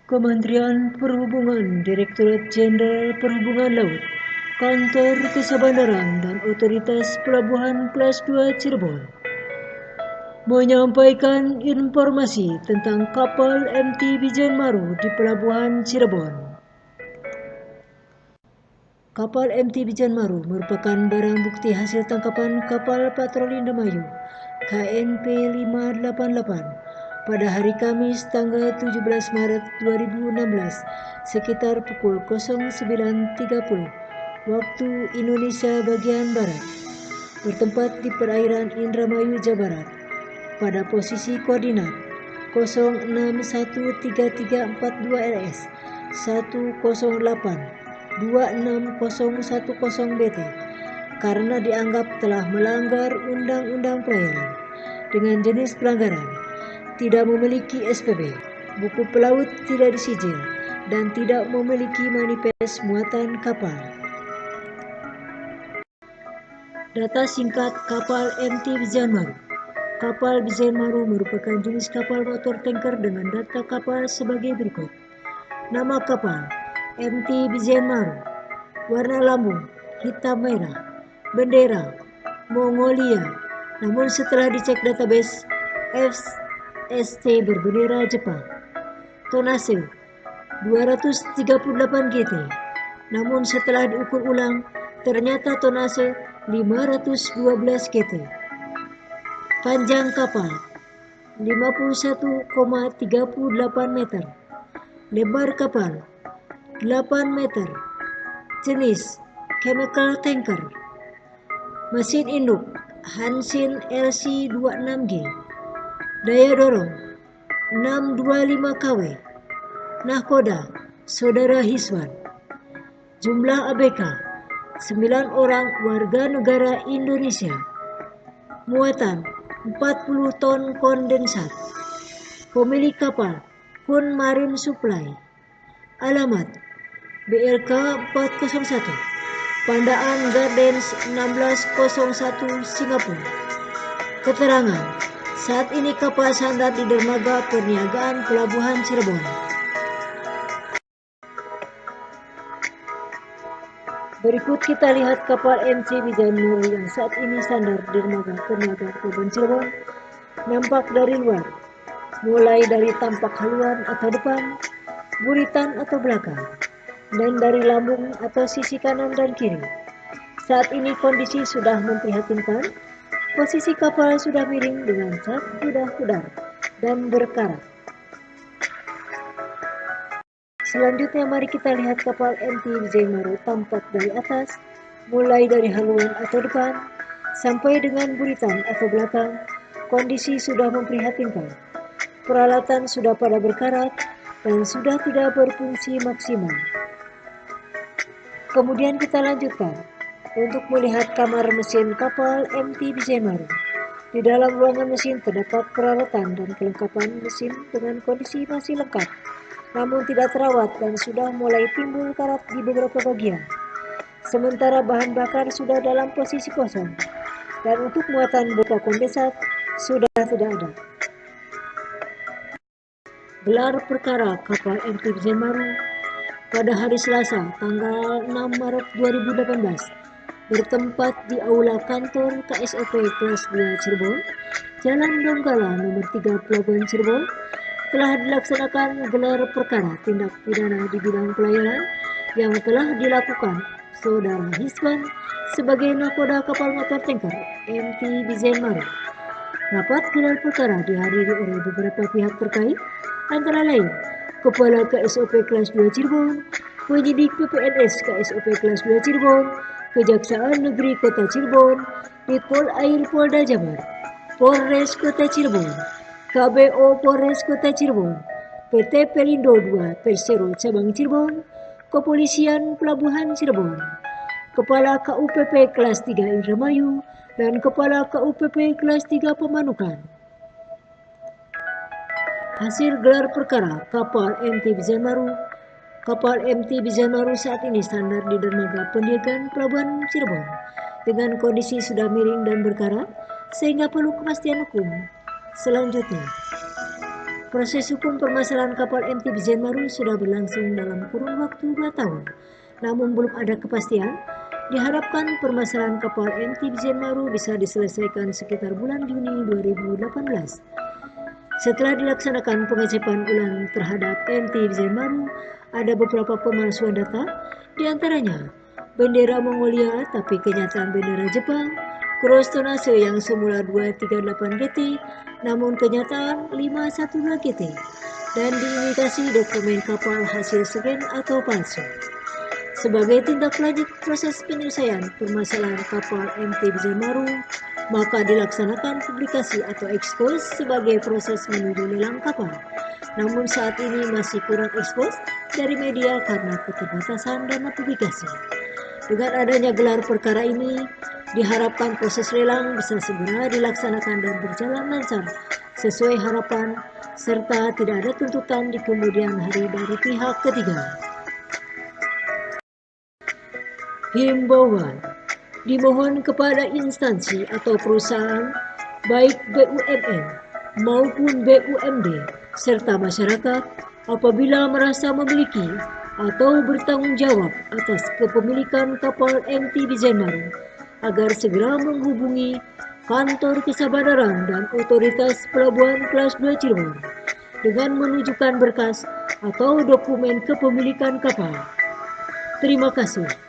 Kementerian Perhubungan, Direktorat Jenderal Perhubungan Laut, Kantor Kesabandaran dan Otoritas Pelabuhan Kelas 2 Cirebon menyampaikan informasi tentang kapal MT Bijen Maru di Pelabuhan Cirebon. Kapal MT Bijen Maru merupakan barang bukti hasil tangkapan kapal patroli Indramayu KNP 588 pada hari Kamis tanggal 17 Maret 2016 sekitar pukul 09.30 waktu Indonesia bagian Barat, bertempat di perairan Indramayu, Jawa Barat, pada posisi koordinat 061334 LS 108 26010 BT karena dianggap telah melanggar Undang-Undang Pelayaran dengan jenis pelanggaran tidak memiliki SPB, buku pelaut tidak disijil, dan tidak memiliki manifest muatan kapal. Data singkat kapal MT Bijen Maru. Kapal Bijen Maru merupakan jenis kapal motor tanker dengan data kapal sebagai berikut. Nama kapal MT Bijen Maru. Warna lambung hitam merah. Bendera Mongolia. Namun setelah dicek database ST berbendera Jepang. Tonase 238 GT. Namun setelah diukur ulang ternyata tonase 512 GT. Panjang kapal 51,38 meter. Lebar kapal 8 meter. Jenis chemical tanker. Mesin induk Hansin LC26G. Daya dorong 625 kW. Nahkoda Saudara Hiswan. Jumlah ABK 9 orang warga negara Indonesia. Muatan 40 ton kondensat. Pemilik kapal Kun Marine Supply. Alamat BLK 401 Pandaan Gardens 1601 Singapura. Keterangan, saat ini kapal sandar di dermaga perniagaan Pelabuhan Cirebon. Berikut kita lihat kapal MT Bijen Maru yang saat ini sandar di dermaga perniagaan Pelabuhan Cirebon. Nampak dari luar, mulai dari tampak haluan atau depan, buritan atau belakang, dan dari lambung atau sisi kanan dan kiri. Saat ini kondisi sudah memprihatinkan. Posisi kapal sudah miring dengan cat sudah pudar dan berkarat. Selanjutnya mari kita lihat kapal MT Bijen Maru tampak dari atas, mulai dari haluan atau depan, sampai dengan buritan atau belakang. Kondisi sudah memprihatinkan. Peralatan sudah pada berkarat dan sudah tidak berfungsi maksimal. Kemudian kita lanjutkan untuk melihat kamar mesin kapal MT Bijen Maru. Di dalam ruangan mesin terdapat peralatan dan kelengkapan mesin dengan kondisi masih lengkap, namun tidak terawat dan sudah mulai timbul karat di beberapa bagian. Sementara bahan bakar sudah dalam posisi kosong, dan untuk muatan botol kondensat sudah tidak ada. Gelar perkara kapal MT Bijen Maru pada hari Selasa tanggal 6 Maret 2018 bertempat di Aula Kantor KSOP Kelas 2 Cirebon, Jalan Donggala nomor 3 Pelabuhan Cirebon, telah dilaksanakan gelar perkara tindak pidana di bidang pelayaran yang telah dilakukan Saudara Hiswan sebagai nahkoda kapal motor tanker MT Bijen Maru. Rapat gelar perkara dihadiri oleh beberapa pihak terkait, antara lain Kepala KSOP Kelas 2 Cirebon, Penyidik PPNS KSOP Kelas 2 Cirebon, Kejaksaan Negeri Kota Cirebon, Ditpol Air Polda Jabar, Polres Kota Cirebon, KBO Polres Kota Cirebon, PT Pelindo 2 Persero Cabang Cirebon, Kepolisian Pelabuhan Cirebon, Kepala KUPP Kelas 3 Indramayu, dan Kepala KUPP Kelas 3 Pemanukan. Hasil gelar perkara kapal MT Bijen Maru. Kapal MT Bijen Maru saat ini sandar di dermaga perniagaan Pelabuhan Cirebon dengan kondisi sudah miring dan berkarat sehingga perlu kepastian hukum. Selanjutnya, Proses hukum permasalahan kapal MT Bizenmaru sudah berlangsung dalam kurun waktu 2 tahun, namun belum ada kepastian. Diharapkan permasalahan kapal MT Bizenmaru bisa diselesaikan sekitar bulan Juni 2018. Setelah dilaksanakan pengecekan ulang terhadap MT Bizenmaru, ada beberapa pemalsuan data, diantaranya bendera Mongolia tapi kenyataan bendera Jepang, cross tonnase yang semula 238 GT namun kenyataan 512 GT, dan diimitasi dokumen kapal hasil scan atau palsu. Sebagai tindak lanjut proses penyelesaian permasalahan kapal MT Bizenmaru, maka dilaksanakan publikasi atau ekspos sebagai proses menuju lelang kapal. Namun saat ini masih kurang ekspos dari media karena keterbatasan dana publikasi. Dengan adanya gelar perkara ini, diharapkan proses lelang bisa segera dilaksanakan dan berjalan lancar sesuai harapan, serta tidak ada tuntutan di kemudian hari dari pihak ketiga. Himbauan: dimohon kepada instansi atau perusahaan, baik BUMN maupun BUMD, serta masyarakat, apabila merasa memiliki atau bertanggung jawab atas kepemilikan kapal MT Bizenmaru, agar segera menghubungi Kantor Kesadaran dan Otoritas Pelabuhan Kelas 2 Cirebon dengan menunjukkan berkas atau dokumen kepemilikan kapal. Terima kasih.